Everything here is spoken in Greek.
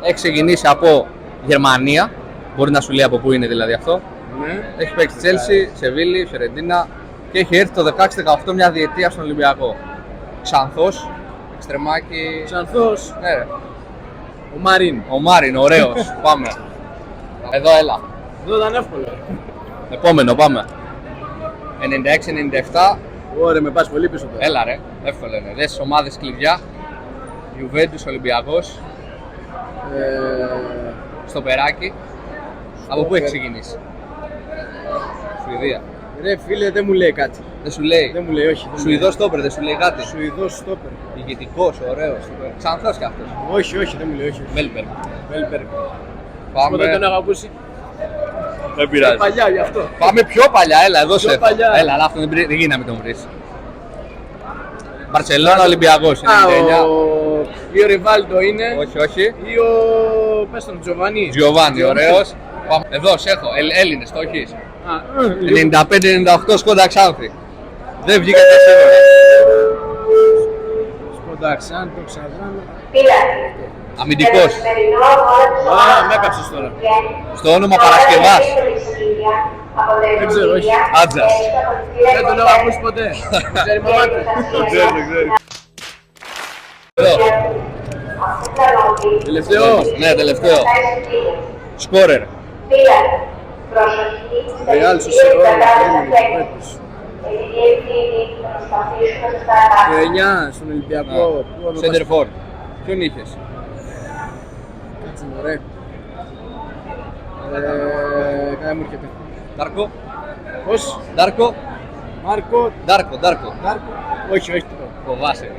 Έχει ξεκινήσει από Γερμανία. Μπορεί να σου λέει από πού είναι δηλαδή αυτό. Ναι. Έχει παίξει Τσέλσι, Σεβίλη, Φιωρεντίνα και έχει έρθει το 16-18 μια διετία στον Ολυμπιακό. Ξανθός, εξτρεμάκι. Ξανθός. Ναι, ρε. Ο Μαρίν. Ο Μάριν, ωραίος. Πάμε. Εδώ, έλα. Εδώ ήταν εύκολο. Επόμενο, πάμε. 96-97. Ωραία, με πας πολύ πίσω τώρα. Έλα, ρε. Εύκολο είναι. Δες ομάδες κλειδιά. Juventus, Ολυμπιακός. Στο Περάκι. Από πού έχει ξεκινήσει? Σουηδία. Ρε φίλε, δεν μου λέει κάτι. Δεν σου λέει. Δεν μου λέει, όχι. Σουηδός στόπερ, δεν σου λέει κάτι. Σουηδός στόπερ. Ηγετικός, ωραίος. Ξανθός κι αυτός. Όχι, όχι, δεν μου λέει, όχι. Μέλμπεργκ. Βέλπερ. Πάμε. Ποτέ τον έχω ακούσει. Δεν πειράζει. Παλιά γι' αυτό. Πάμε πιο παλιά, έλα, εδώ σε. παλιά. Έλα, αλλά αυτό δεν γίνει να μην τον βρεις. Μπαρσελόνα, Ολυμπιακός. Α, ή ο Ριβάλντο είναι. Όχι, όχι. Ή ο. Πες τον Τζοβάνι. Τζιοβάνι, ωραίος. Πάμε. Εδώ, σε έχω. Έλληνες, το έχεις. 95-98 Σκόντα Ξάνθη. Δεν βγήκατε σήμερα. Σκονταξάν, το Ξαδράνο. Αμυντικός. Α, με έκαψες τώρα. Στο όνομα Παρασκευάς. Δεν ξέρω, όχι. Άτζας. Δεν τον έχω ακούσει ποτέ. Δεν ξέρει μαμά του. Δεν ξέρει. Εδώ. Τελευταίο. Ναι, τελευταίο. Σκόρερ. Ρεάλ Σοσιαδάδ, Juventus. 9 στον Ολυμπιακό. Center for. Ποιον είχες? Κάτσε μωρέ. Κάτι μου έρχεται. Ντάρκο. Πώς? Ντάρκο. Μάρκο. Ντάρκο. Μάρκο. Όχι, όχι. Φοβάσαι.